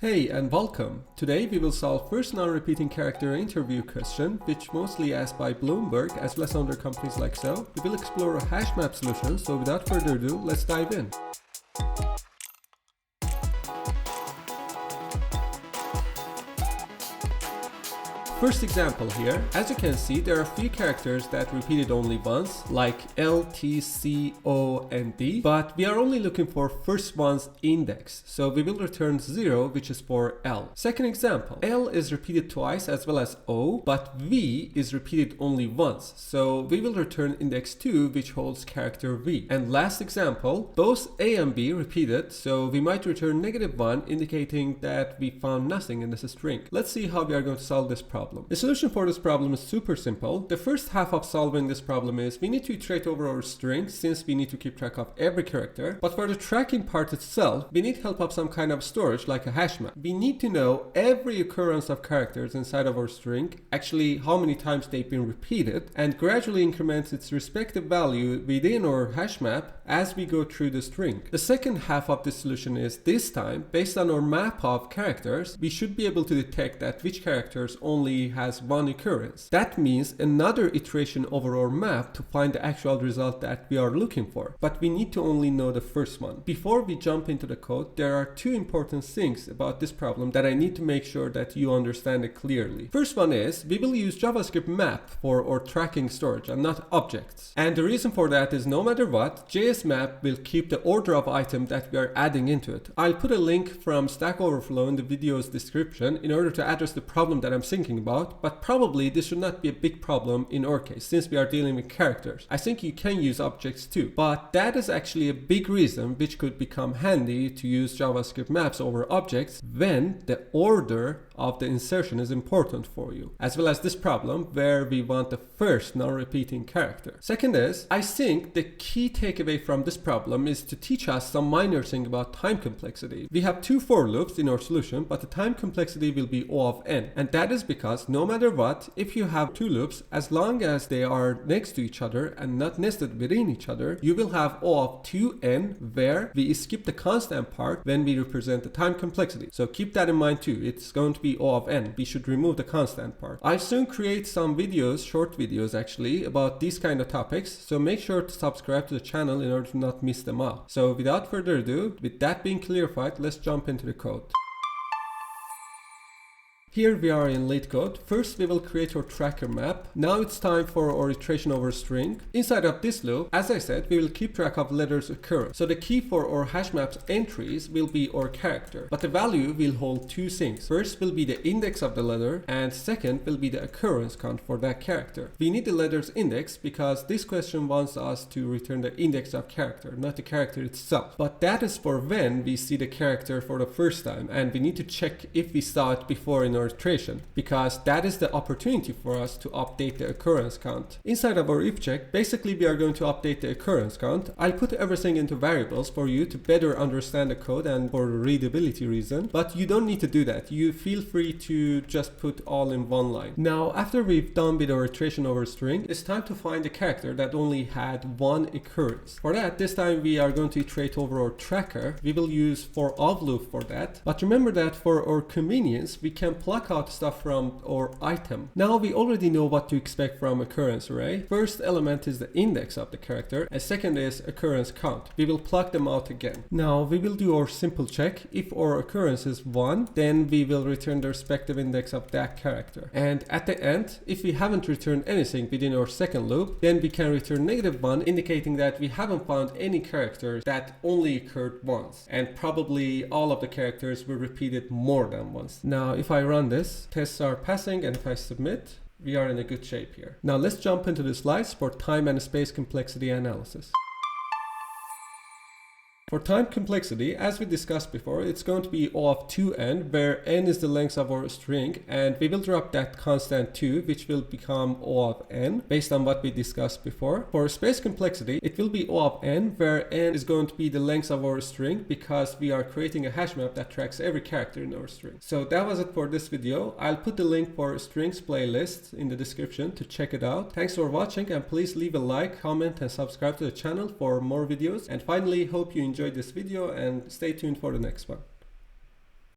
Hey and welcome! Today we will solve first non-repeating character interview question, which mostly asked by Bloomberg as well as other companies like so. We will explore a hash map solution, so without further ado, let's dive in. First example here, as you can see, there are a few characters that repeated only once, like L, T, C, O, and D, but we are only looking for first one's index, so we will return 0, which is for L. Second example, L is repeated twice as well as O, but V is repeated only once, so we will return index 2, which holds character V. And last example, both A and B repeated, so we might return -1, indicating that we found nothing in this string. Let's see how we are going to solve this problem. The solution for this problem is super simple. The first half of solving this problem is we need to iterate over our string since we need to keep track of every character. But for the tracking part itself, we need help of some kind of storage like a hash map. We need to know every occurrence of characters inside of our string, actually how many times they've been repeated, and gradually increment its respective value within our hash map as we go through the string. The second half of this solution is this time, based on our map of characters, we should be able to detect that which characters only has one occurrence. That means another iteration over our map to find the actual result that we are looking for. But we need to only know the first one. Before we jump into the code, there are two important things about this problem that I need to make sure that you understand it clearly. First one is we will use JavaScript map for our tracking storage and not objects. And the reason for that is no matter what, JS map will keep the order of item that we are adding into it. I'll put a link from Stack Overflow in the video's description in order to address the problem that I'm thinking about. But probably this should not be a big problem in our case since we are dealing with characters. I think you can use objects too, but that is actually a big reason which could become handy to use JavaScript maps over objects when the order of the insertion is important for you, as well as this problem where we want the first non-repeating character. Second is, I think the key takeaway from this problem is to teach us some minor thing about time complexity. We have two for loops in our solution, but the time complexity will be O of n, and that is because no matter what, if you have two loops, as long as they are next to each other and not nested within each other, you will have O of 2n where we skip the constant part when we represent the time complexity. So keep that in mind too. It's going to be O of n. We should remove the constant part. I'll soon create some videos, short videos actually, about these kind of topics, so make sure to subscribe to the channel in order to not miss them out. So without further ado, with that being clarified, let's jump into the code. Here we are in leetcode. First we will create our tracker map. Now it's time for our iteration over string. Inside of this loop, as I said, we will keep track of letters occurrence. So the key for our hash maps entries will be our character, but the value will hold two things. First will be the index of the letter, and second will be the occurrence count for that character. We need the letter's index because this question wants us to return the index of character, not the character itself. But that is for when we see the character for the first time, and we need to check if we saw it before in our iteration, because that is the opportunity for us to update the occurrence count. Inside of our if check, basically we are going to update the occurrence count. I'll put everything into variables for you to better understand the code and for readability reason, but you don't need to do that. You feel free to just put all in one line. Now, after we've done with our iteration over string, it's time to find a character that only had one occurrence. For that, this time we are going to iterate over our tracker. We will use for of loop for that, but remember that for our convenience, we can pluck out stuff from our item. Now we already know what to expect from occurrence array. First element is the index of the character, and second is occurrence count. We will pluck them out again. Now we will do our simple check. If our occurrence is 1, then we will return the respective index of that character. And at the end, if we haven't returned anything within our second loop, then we can return -1, indicating that we haven't found any characters that only occurred once, and probably all of the characters were repeated more than once. Now if I run this, tests are passing, and if I submit, we are in a good shape here. Now let's jump into the slides for time and space complexity analysis. For time complexity, as we discussed before, it's going to be O of 2n, where n is the length of our string, and we will drop that constant 2, which will become O of n, based on what we discussed before. For space complexity, it will be O of n, where n is going to be the length of our string, because we are creating a hash map that tracks every character in our string. So that was it for this video. I'll put the link for strings playlist in the description to check it out. Thanks for watching, and please leave a like, comment, and subscribe to the channel for more videos. And finally, hope you enjoyed this video and stay tuned for the next one.